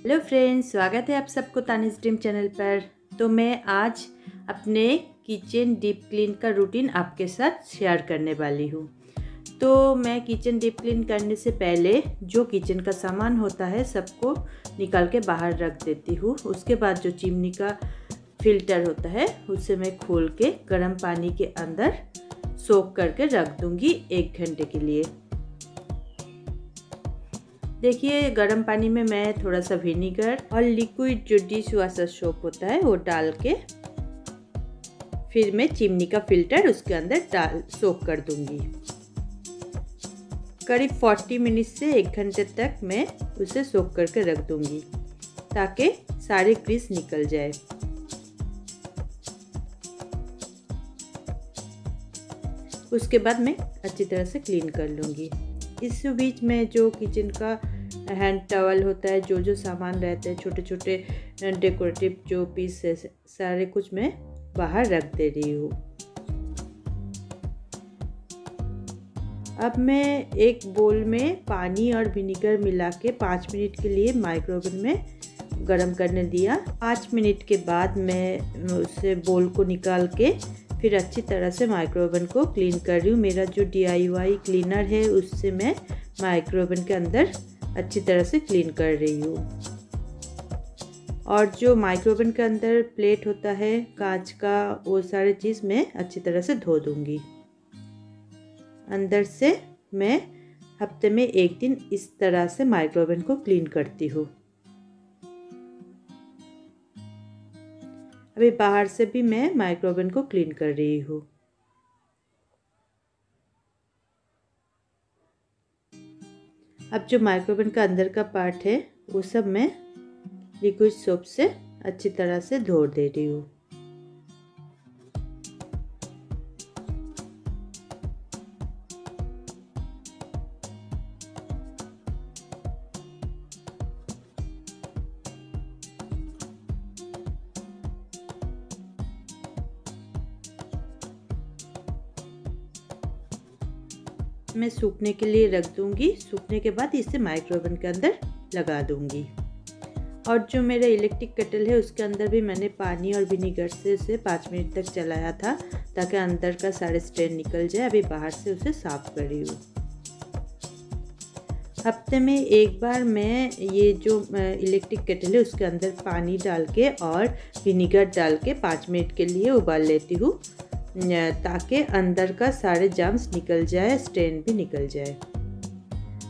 Hello friends, स्वागत है आप सबको तानिश ड्रीम चैनल पर। तो मैं आज अपने किचन डीप क्लीन का रूटीन आपके साथ शेयर करने वाली हूँ। तो मैं किचन डीप क्लीन करने से पहले जो किचन का सामान होता है सबको निकाल के बाहर रख देती हूँ। उसके बाद जो चिमनी का फिल्टर होता है उसे मैं खोल के गर्म पानी के अंदर सोक करके रख दूँगी 1 घंटे के लिए। देखिए, गर्म पानी में मैं थोड़ा सा विनीगर और लिक्विड जो डिश वॉशर सोप होता है वो डाल के फिर मैं चिमनी का फिल्टर उसके अंदर सोक कर दूंगी। करीब 40 मिनट से 1 घंटे तक मैं उसे सोक करके रख दूंगी ताकि सारे ग्रीस निकल जाए। उसके बाद मैं अच्छी तरह से क्लीन कर लूँगी। इस बीच में जो किचन का हैंड टॉवल होता है, जो सामान रहते हैं, छोटे छोटे डेकोरेटिव जो पीस है, सारे कुछ मैं बाहर रख दे रही हूँ। अब मैं एक बोल में पानी और विनीगर मिला के 5 मिनट के लिए माइक्रोवेव में गरम करने दिया। 5 मिनट के बाद मैं उसे बोल को निकाल के फिर अच्छी तरह से माइक्रोवेव को क्लीन कर रही हूँ। मेरा जो DIY क्लीनर है उससे मैं माइक्रोवेव के अंदर अच्छी तरह से क्लीन कर रही हूँ। और जो माइक्रोवेव के अंदर प्लेट होता है कांच का, वो सारे चीज़ मैं अच्छी तरह से धो दूँगी। अंदर से मैं हफ्ते में 1 दिन इस तरह से माइक्रोवेव को क्लीन करती हूँ। अभी बाहर से भी मैं माइक्रोवेव को क्लीन कर रही हूँ। अब जो माइक्रोवेव का अंदर का पार्ट है वो सब मैं लिक्विड सोप से अच्छी तरह से धो दे रही हूँ। मैं सूखने के लिए रख दूंगी। सूखने के बाद इसे माइक्रोवेव के अंदर लगा दूंगी। और जो मेरा इलेक्ट्रिक केटल है उसके अंदर भी मैंने पानी और विनीगर से उसे 5 मिनट तक चलाया था ताकि अंदर का सारे स्ट्रेन निकल जाए। अभी बाहर से उसे साफ कर रही हूँ। हफ्ते में 1 बार मैं ये जो इलेक्ट्रिक केटल है उसके अंदर पानी डाल के और विनीगर डाल के 5 मिनट के लिए उबाल लेती हूँ ताकि अंदर का सारे जर्म्स निकल जाए, स्ट्रेन भी निकल जाए।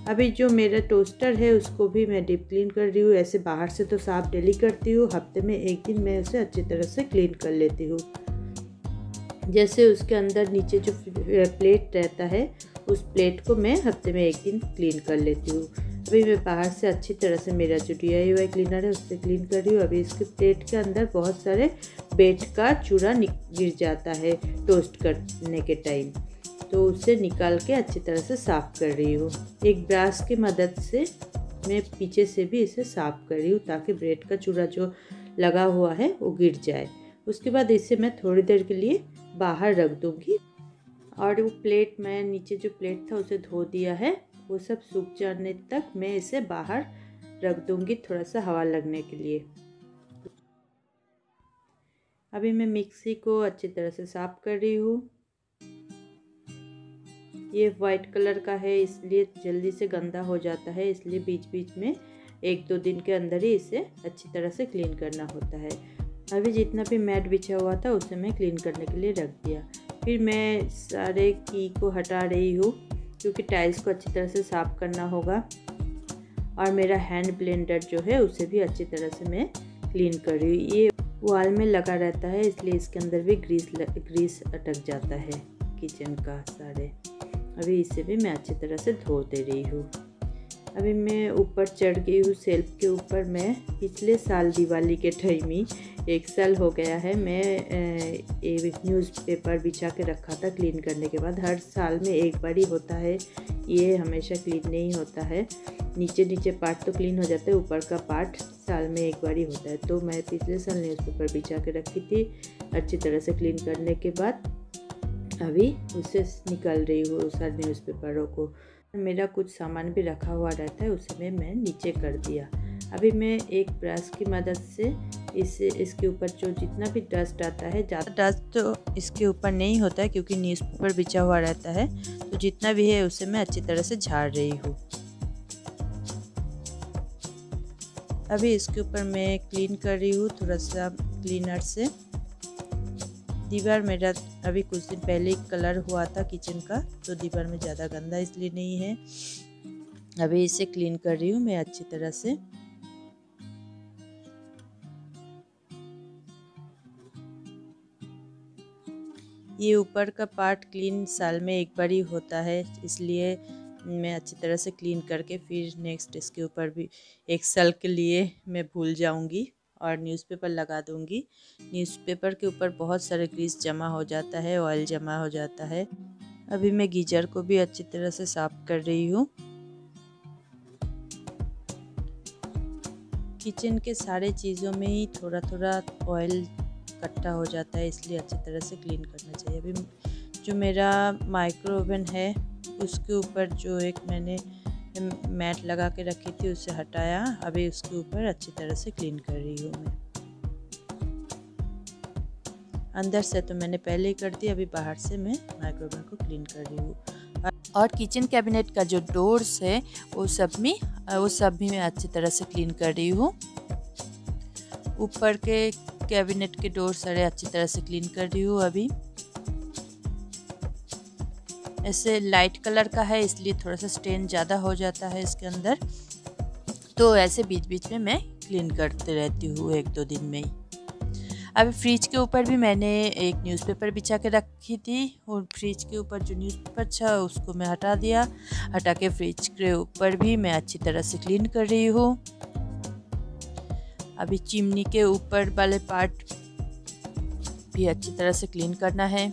अभी जो मेरा टोस्टर है उसको भी मैं डीप क्लीन कर रही हूँ। ऐसे बाहर से तो साफ डेली करती हूँ, हफ्ते में 1 दिन मैं उसे अच्छी तरह से क्लीन कर लेती हूँ। जैसे उसके अंदर नीचे जो प्लेट रहता है उस प्लेट को मैं हफ्ते में 1 दिन क्लीन कर लेती हूँ। अभी मैं बाहर से अच्छी तरह से मेरा जो DIY क्लीनर है उससे क्लीन कर रही हूँ। अभी इसके प्लेट के अंदर बहुत सारे ब्रेड का चूरा गिर जाता है टोस्ट करने के टाइम, तो उसे निकाल के अच्छी तरह से साफ़ कर रही हूँ। एक ब्रश की मदद से मैं पीछे से भी इसे साफ़ कर रही हूँ ताकि ब्रेड का चूरा जो लगा हुआ है वो गिर जाए। उसके बाद इसे मैं थोड़ी देर के लिए बाहर रख दूँगी। और वो प्लेट, मैं नीचे जो प्लेट था उसे धो दिया है, वो सब सूख जाने तक मैं इसे बाहर रख दूँगी थोड़ा सा हवा लगने के लिए। अभी मैं मिक्सी को अच्छी तरह से साफ़ कर रही हूँ। ये वाइट कलर का है इसलिए जल्दी से गंदा हो जाता है, इसलिए बीच बीच में 1-2 दिन के अंदर ही इसे अच्छी तरह से क्लीन करना होता है। अभी जितना भी मैट बिछा हुआ था उसे मैं क्लीन करने के लिए रख दिया। फिर मैं सारे की को हटा रही हूँ क्योंकि टाइल्स को अच्छी तरह से साफ़ करना होगा। और मेरा हैंड ब्लेंडर जो है उसे भी अच्छी तरह से मैं क्लीन कर रही हूँ। ये वॉल में लगा रहता है इसलिए इसके अंदर भी ग्रीस अटक जाता है किचन का सारे। अभी इसे भी मैं अच्छी तरह से धो दे रही हूँ। अभी मैं ऊपर चढ़ गई हूँ सेल्फ के ऊपर। मैं पिछले साल दिवाली के टाइम ही 1 साल हो गया है, मैं एक न्यूज़पेपर बिछा के रखा था क्लीन करने के बाद। हर साल में 1 बार ही होता है, ये हमेशा क्लीन नहीं होता है। नीचे पार्ट तो क्लीन हो जाता है, ऊपर का पार्ट साल में 1 बार ही होता है। तो मैं पिछले साल न्यूज़पेपर बिछा के रखी थी। अच्छी तरह से क्लीन करने के बाद अभी उसे निकाल रही हूँ सारे न्यूज़पेपरों को। मेरा कुछ सामान भी रखा हुआ रहता है, उसे मैं नीचे कर दिया। अभी मैं एक ब्रश की मदद से इसके ऊपर जो जितना भी डस्ट आता है, ज़्यादा डस्ट तो इसके ऊपर नहीं होता है क्योंकि न्यूज़पेपर बिछा हुआ रहता है, तो जितना भी है उसे मैं अच्छी तरह से झाड़ रही हूँ। अभी इसके ऊपर मैं क्लीन कर रही हूँ थोड़ा सा क्लीनर से। दीवार मेरा अभी कुछ दिन पहले ही कलर हुआ था किचन का, तो दीवार में ज़्यादा गंदा इसलिए नहीं है। अभी इसे क्लीन कर रही हूँ मैं अच्छी तरह से। ये ऊपर का पार्ट क्लीन साल में एक बार ही होता है, इसलिए मैं अच्छी तरह से क्लीन करके फिर नेक्स्ट इसके ऊपर भी एक साल के लिए मैं भूल जाऊंगी और न्यूज़पेपर लगा दूंगी। न्यूज़पेपर के ऊपर बहुत सारे ग्रीस जमा हो जाता है, ऑयल जमा हो जाता है। अभी मैं गीजर को भी अच्छी तरह से साफ कर रही हूँ। किचन के सारे चीज़ों में ही थोड़ा थोड़ा ऑयल इकट्ठा हो जाता है, इसलिए अच्छी तरह से क्लीन करना चाहिए। अभी जो मेरा माइक्रो ओवन है उसके ऊपर जो एक मैंने मैट लगा के रखी थी उसे हटाया। अभी उसके ऊपर अच्छी तरह से क्लीन कर रही हूँ मैं। अंदर से तो मैंने पहले ही कर दिया, अभी बाहर से मैं माइक्रो ओवन को क्लीन कर रही हूँ। और किचन कैबिनेट का जो डोर्स है वो सब भी मैं अच्छी तरह से क्लीन कर रही हूँ। ऊपर के कैबिनेट के डोर सारे अच्छी तरह से क्लीन कर रही हूँ। अभी ऐसे लाइट कलर का है इसलिए थोड़ा सा स्टेन ज़्यादा हो जाता है इसके अंदर, तो ऐसे बीच बीच में मैं क्लीन करते रहती हूँ 1-2 दिन में ही। अभी फ्रिज के ऊपर भी मैंने एक न्यूज़पेपर बिछा के रखी थी और फ्रिज के ऊपर जो न्यूज़पेपर था उसको मैं हटा के फ्रिज के ऊपर भी मैं अच्छी तरह से क्लीन कर रही हूँ। अभी चिमनी के ऊपर वाले पार्ट भी अच्छी तरह से क्लीन करना है।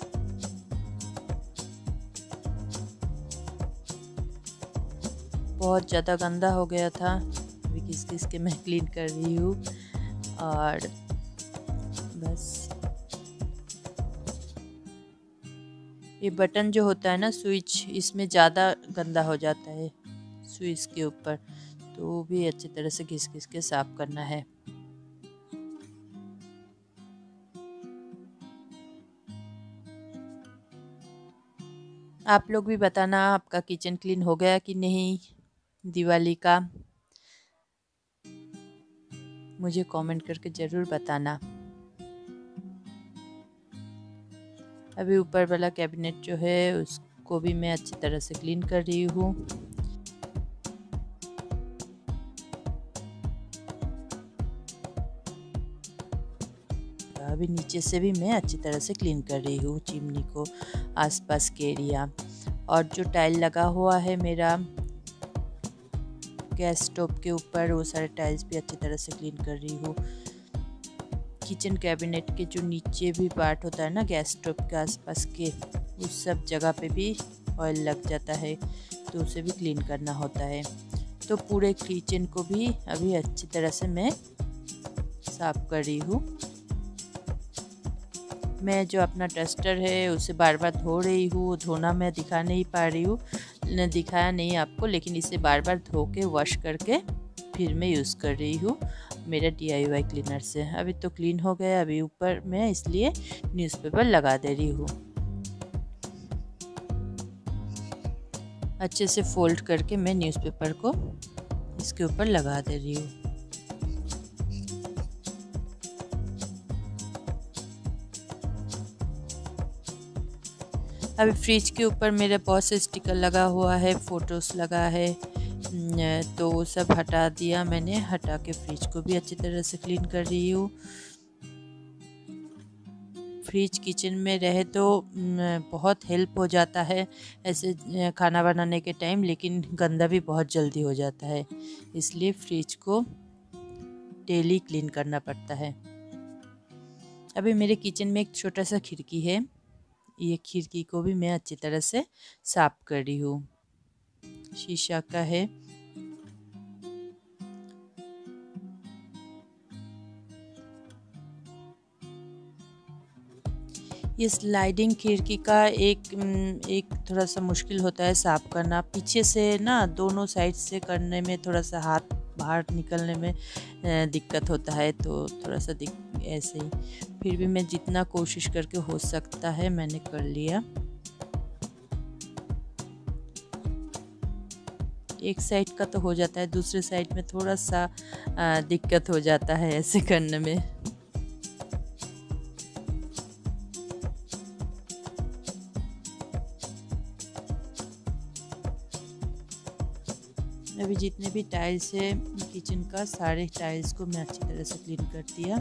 बहुत ज़्यादा गंदा हो गया था, अभी घिस के मैं क्लीन कर रही हूँ। और बस ये बटन जो होता है ना स्विच, इसमें ज़्यादा गंदा हो जाता है स्विच के ऊपर, तो वो भी अच्छी तरह से घिस के साफ करना है। आप लोग भी बताना आपका किचन क्लीन हो गया कि नहीं दिवाली का, मुझे कमेंट करके ज़रूर बताना। अभी ऊपर वाला कैबिनेट जो है उसको भी मैं अच्छी तरह से क्लीन कर रही हूँ। अभी नीचे से भी मैं अच्छी तरह से क्लीन कर रही हूँ चिमनी को, आसपास के एरिया। और जो टाइल लगा हुआ है मेरा गैस स्टोव के ऊपर, वो सारे टाइल्स भी अच्छी तरह से क्लीन कर रही हूँ। किचन कैबिनेट के जो नीचे भी पार्ट होता है ना गैस स्टोव के आसपास के, उस सब जगह पे भी ऑयल लग जाता है, तो उसे भी क्लीन करना होता है। तो पूरे किचन को भी अभी अच्छी तरह से मैं साफ कर रही हूँ। मैं जो अपना डस्टर है उसे बार बार धो रही हूँ। धोना मैं दिखा नहीं पा रही हूँ, दिखाया नहीं आपको, लेकिन इसे बार बार धो के वॉश करके फिर मैं यूज़ कर रही हूँ मेरा DIY क्लीनर से। अभी तो क्लीन हो गया, अभी ऊपर मैं इसलिए न्यूज़पेपर लगा दे रही हूँ। अच्छे से फोल्ड करके मैं न्यूज़पेपर को इसके ऊपर लगा दे रही हूँ। अभी फ्रिज के ऊपर मेरे बहुत से स्टिकर लगा हुआ है, फ़ोटोज़ लगा है, तो वो सब हटा दिया मैंने। हटा के फ्रिज को भी अच्छी तरह से क्लीन कर रही हूँ। फ्रिज किचन में रहे तो बहुत हेल्प हो जाता है ऐसे खाना बनाने के टाइम, लेकिन गंदा भी बहुत जल्दी हो जाता है, इसलिए फ्रिज को डेली क्लीन करना पड़ता है। अभी मेरे किचन में एक छोटा सा खिड़की है, ये खिड़की को भी मैं अच्छी तरह से साफ कर रही हूँ। शीशा का है। ये स्लाइडिंग खिड़की का एक थोड़ा सा मुश्किल होता है साफ़ करना। पीछे से ना दोनों साइड से करने में थोड़ा सा हाथ बाहर निकलने में दिक्कत होता है, तो थोड़ा सा ऐसे ही। फिर भी मैं जितना कोशिश करके हो सकता है मैंने कर लिया। एक साइड का तो हो जाता है, दूसरे साइड में थोड़ा सा दिक्कत हो जाता है ऐसे करने में। अभी जितने भी टाइल्स है किचन का, सारे टाइल्स को मैं अच्छी तरह से क्लीन कर दिया।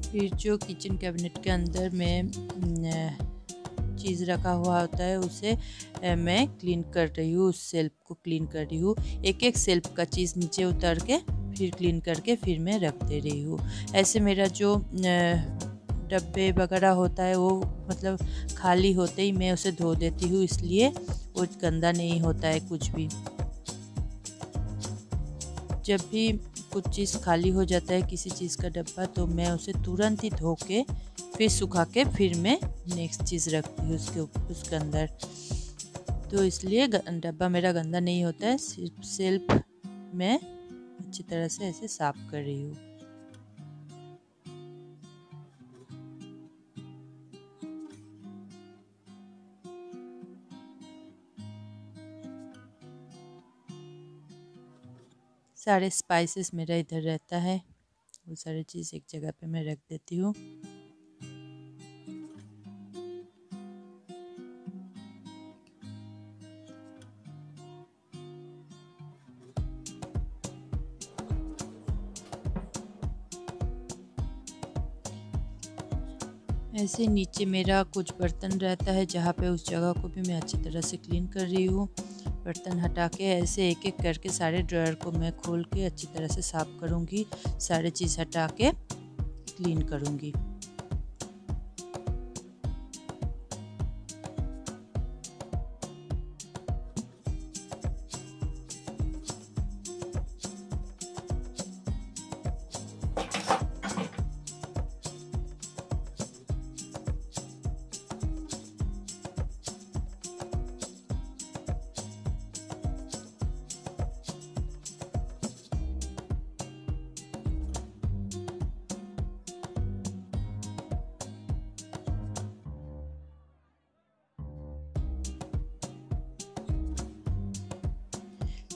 फिर जो किचन कैबिनेट के अंदर में चीज़ रखा हुआ होता है उसे मैं क्लीन कर रही हूँ, उस सेल्फ को क्लीन कर रही हूँ। एक एक सेल्फ का चीज़ नीचे उतार के फिर क्लीन करके फिर मैं रख दे रही हूँ। ऐसे मेरा जो डब्बे वगैरह होता है वो मतलब खाली होते ही मैं उसे धो देती हूँ, इसलिए वो गंदा नहीं होता है कुछ भी। जब भी कुछ चीज़ खाली हो जाता है किसी चीज़ का डब्बा, तो मैं उसे तुरंत ही धो के फिर सुखा के फिर मैं नेक्स्ट चीज़ रखती हूँ उसके अंदर। तो इसलिए डब्बा मेरा गंदा नहीं होता है। सिर्फ सेल्फ मैं अच्छी तरह से ऐसे साफ कर रही हूँ। सारे स्पाइसेस मेरा इधर रहता है, वो सारी चीज़ एक जगह पे मैं रख देती हूँ। ऐसे नीचे मेरा कुछ बर्तन रहता है जहाँ पे उस जगह को भी मैं अच्छी तरह से क्लीन कर रही हूँ। बर्तन हटा के ऐसे एक एक करके सारे ड्रॉयर को मैं खोल के अच्छी तरह से साफ़ करूँगी, सारे चीज़ हटा के क्लीन करूँगी।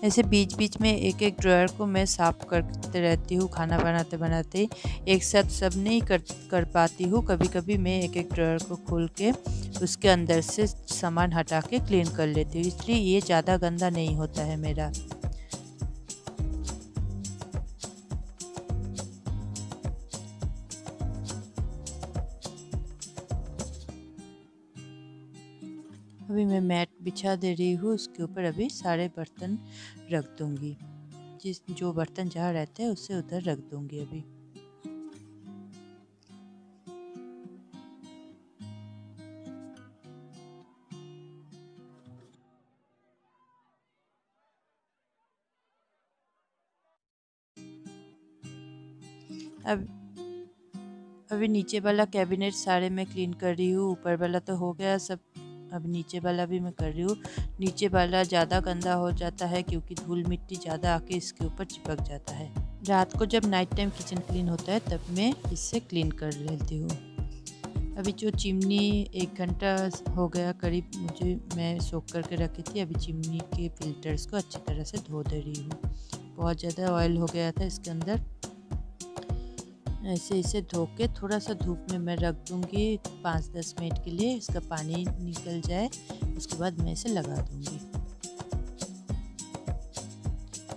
ऐसे बीच बीच में एक एक ड्रॉयर को मैं साफ़ करते रहती हूँ। खाना बनाते बनाते एक साथ सब नहीं कर पाती हूँ, कभी कभी मैं एक एक ड्रॉयर को खोल के उसके अंदर से सामान हटा के क्लीन कर लेती हूँ, इसलिए ये ज़्यादा गंदा नहीं होता है मेरा। अभी मैं मैट बिछा दे रही हूँ, उसके ऊपर अभी सारे बर्तन रख दूँगी। जो बर्तन जहाँ रहते हैं उसे उधर रख दूँगी अभी। अभी नीचे वाला कैबिनेट सारे मैं क्लीन कर रही हूँ। ऊपर वाला तो हो गया सब, अब नीचे वाला भी मैं कर रही हूँ। नीचे वाला ज़्यादा गंदा हो जाता है क्योंकि धूल मिट्टी ज़्यादा आके इसके ऊपर चिपक जाता है। रात को जब नाइट टाइम किचन क्लीन होता है तब मैं इससे क्लीन कर लेती हूँ। अभी जो चिमनी 1 घंटा हो गया करीब मैं सोख करके रखी थी, अभी चिमनी के फिल्टर्स को अच्छी तरह से धो दे रही हूँ। बहुत ज़्यादा ऑयल हो गया था इसके अंदर। ऐसे इसे धो के थोड़ा सा धूप में मैं रख दूँगी 5-10 मिनट के लिए, इसका पानी निकल जाए, उसके बाद मैं इसे लगा दूँगी।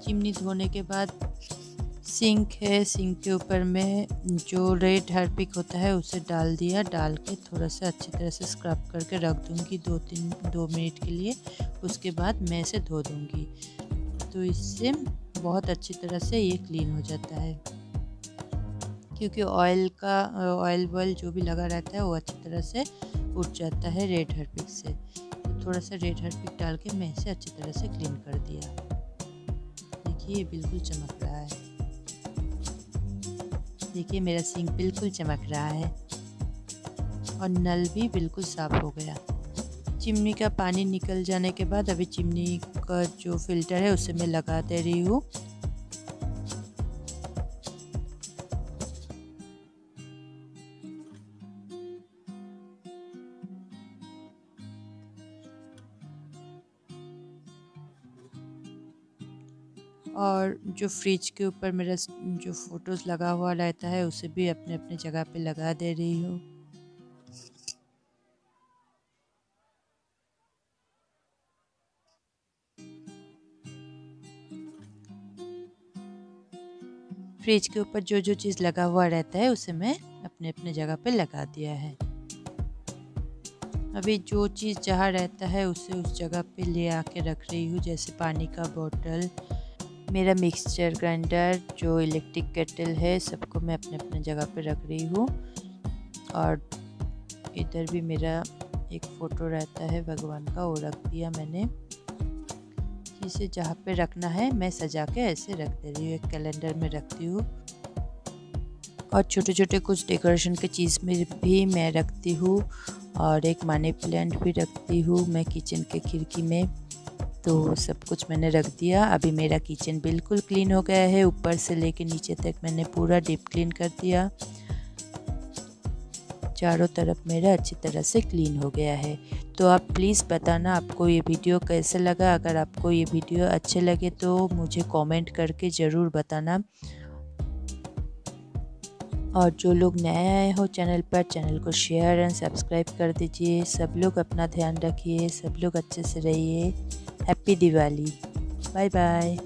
चिमनी धोने के बाद सिंक है, सिंक के ऊपर मैं जो रेड हार्पिक होता है उसे डाल दिया, डाल के थोड़ा सा अच्छी तरह से स्क्रब करके रख दूँगी 2 मिनट के लिए। उसके बाद मैं इसे धो दूँगी, तो इससे बहुत अच्छी तरह से ये क्लीन हो जाता है, क्योंकि ऑयल जो भी लगा रहता है वो अच्छी तरह से उठ जाता है रेड हार्पिक से। तो थोड़ा सा रेड हार्पिक डाल के मैं इसे अच्छी तरह से क्लीन कर दिया। देखिए ये बिल्कुल चमक रहा है, देखिए मेरा सिंक बिल्कुल चमक रहा है और नल भी बिल्कुल साफ़ हो गया। चिमनी का पानी निकल जाने के बाद अभी चिमनी का जो फिल्टर है उसे मैं लगा दे रही हूँ। और जो फ्रिज के ऊपर मेरा जो फ़ोटोज़ लगा हुआ रहता है उसे भी अपने अपने जगह पे लगा दे रही हूँ। फ्रिज के ऊपर जो जो चीज़ लगा हुआ रहता है उसे मैं अपने अपने जगह पे लगा दिया है। अभी जो चीज़ जहाँ रहता है उसे उस जगह पे ले आके रख रही हूँ, जैसे पानी का बोतल, मेरा मिक्सचर ग्राइंडर, जो इलेक्ट्रिक केटल है, सबको मैं अपने अपने जगह पे रख रही हूँ। और इधर भी मेरा एक फ़ोटो रहता है भगवान का, वो रख दिया मैंने। इसे जहाँ पे रखना है मैं सजा के ऐसे रख दे रही हूँ, एक कैलेंडर में रखती हूँ। और छोटे छोटे कुछ डेकोरेशन के चीज़ में भी मैं रखती हूँ, और एक मनी प्लांट भी रखती हूँ मैं किचन के खिड़की में। तो सब कुछ मैंने रख दिया। अभी मेरा किचन बिल्कुल क्लीन हो गया है, ऊपर से लेके नीचे तक मैंने पूरा डीप क्लीन कर दिया। चारों तरफ मेरा अच्छी तरह से क्लीन हो गया है। तो आप प्लीज़ बताना आपको ये वीडियो कैसे लगा। अगर आपको ये वीडियो अच्छे लगे तो मुझे कमेंट करके ज़रूर बताना। और जो लोग नए आए हो चैनल पर, चैनल को शेयर एंड सब्सक्राइब कर दीजिए। सब लोग अपना ध्यान रखिए, सब लोग अच्छे से रहिए। Happy Diwali, bye bye.